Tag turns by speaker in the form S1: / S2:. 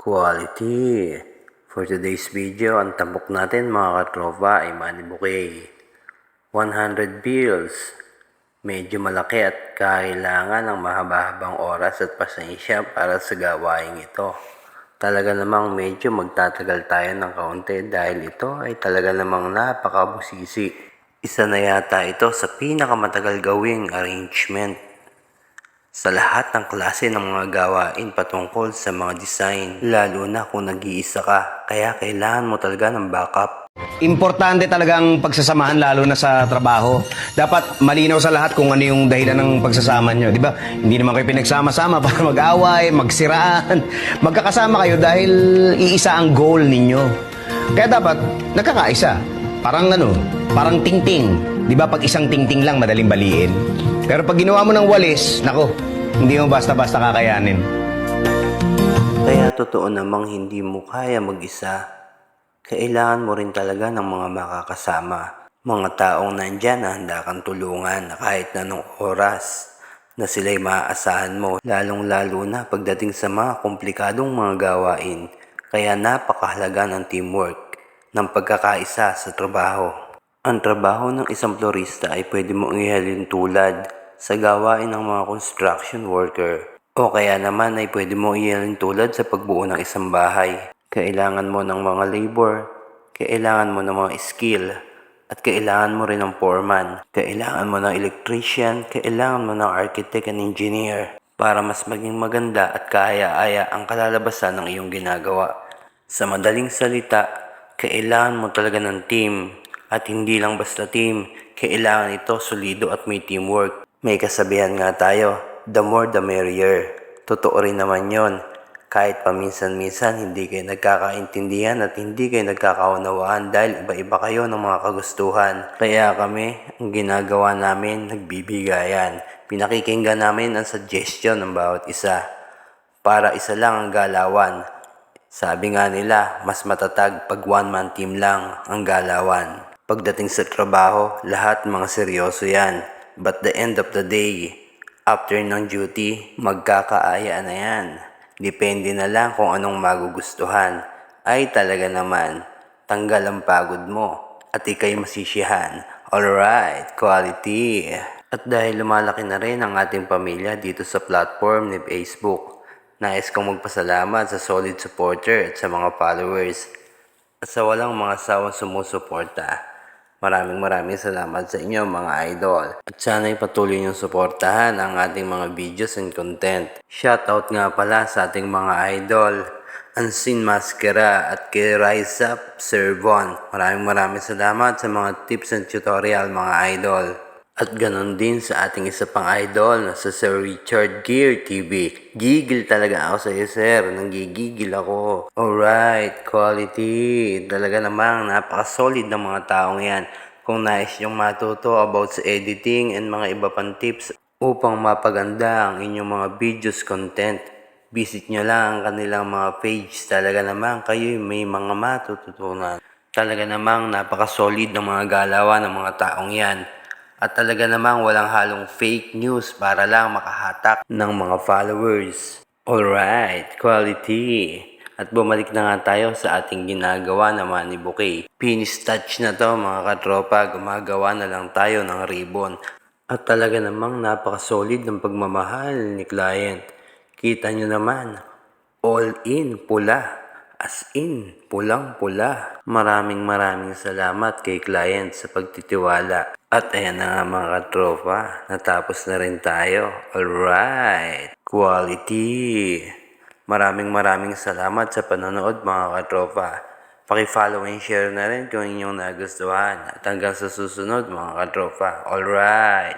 S1: Quality. For today's video, ang tampok natin mga katropa ay Manny Bouquet. 100 bills. Medyo malaki at kailangan ng mahaba-habang oras at pasensya para sa gawain ito. Talaga namang medyo magtatagal tayo ng kaunti dahil ito ay talaga namang napakabusisi. Isa na yata ito sa pinakamatagal gawing arrangement sa lahat ng klase ng mga gawain patungkol sa mga design, lalo na kung nag-iisa ka, kaya kailangan mo talaga ng backup.
S2: Importante talaga ang pagsasamahan lalo na sa trabaho. Dapat malinaw sa lahat kung ano yung dahilan ng pagsasama nyo. Di ba? Hindi naman kayo pinagsama-sama para mag-away, magsiraan. Magkakasama kayo dahil iisa ang goal ninyo. Kaya dapat nagkakaisa. Parang tingting. Di ba pag isang tingting lang madaling baliin? Pero pag ginawa mo ng walis, nako, hindi mo basta-basta kakayanin.
S1: Kaya totoo namang hindi mo kaya mag-isa. Kailangan mo rin talaga ng mga makakasama. Mga taong nandyan na handa kang tulungan na kahit na anong oras na sila'y maaasahan mo. Lalong-lalo na pagdating sa mga komplikadong mga gawain. Kaya napakahalaga ng teamwork, ng pagkakaisa sa trabaho. Ang trabaho ng isang florista ay pwede mong ihalin tulad sa gawain ng mga construction worker. O kaya naman ay pwede mong ihalin tulad sa pagbuo ng isang bahay. Kailangan mo ng mga labor, kailangan mo ng mga skill, at kailangan mo rin ng foreman. Kailangan mo ng electrician, kailangan mo ng architect and engineer para mas maging maganda at kaaya-aya ang kalalabasan ng iyong ginagawa. Sa madaling salita, kailangan mo talaga ng team. At hindi lang basta team, kailangan ito solido at may teamwork. May kasabihan nga tayo, the more the merrier. Totoo rin naman yon. Kahit paminsan-minsan hindi kayo nagkakaintindihan at hindi kayo nagkakaunawaan dahil iba-iba kayo ng mga kagustuhan. Kaya kami, ang ginagawa namin, nagbibigayan. Pinakikinggan namin ang suggestion ng bawat isa. Para isa lang ang galawan. Sabi nga nila, mas matatag pag one-man team lang ang galawan. Pagdating sa trabaho, lahat mga seryoso yan. But the end of the day, after ng duty, magkakaaya na yan. Depende na lang kung anong magugustuhan. Ay talaga naman, tanggal ang pagod mo at ikay masisiyahan. Alright, quality. At dahil lumalaki na rin ang ating pamilya dito sa platform ni Facebook, nais kong magpasalamat sa solid supporter at sa mga followers at sa walang mga sawang sumusuporta. Maraming salamat sa inyo mga idol. At sana'y patuloy niyong suportahan ang ating mga videos and content. Shoutout nga pala sa ating mga idol, Ansin Mascara at kay Rise Up Servon. Maraming salamat sa mga tips and tutorial mga idol. At ganon din sa ating isa pang idol na sa Sir Richard Gear TV. Gigil talaga ako sa iyo sir, nanggigigil ako. Alright, quality. Talaga namang napaka-solid ng mga taong yan. Kung nais yung matuto about sa editing and mga iba pang tips upang mapaganda ang inyong mga videos content, visit nyo lang ang kanilang mga page. Talaga namang kayo may mga matututunan. Talaga namang napaka-solid ng mga galawan ng mga taong yan. At talaga namang walang halong fake news para lang makahatak ng mga followers. Alright, quality. At bumalik na nga tayo sa ating ginagawa na Manny Bouquet. Finish touch na to mga katropa, gumagawa na lang tayo ng ribbon. At talaga namang napaka-solid ng pagmamahal ni client. Kita nyo naman, all in, pula. As in, pulang-pula. Maraming salamat kay client sa pagtitiwala. At ayan na nga mga katropa, natapos na rin tayo. Alright, quality. Maraming salamat sa panonood mga katropa. Paki-follow and share na rin kung inyong nagustuhan. At hanggang sa susunod mga katropa. Alright.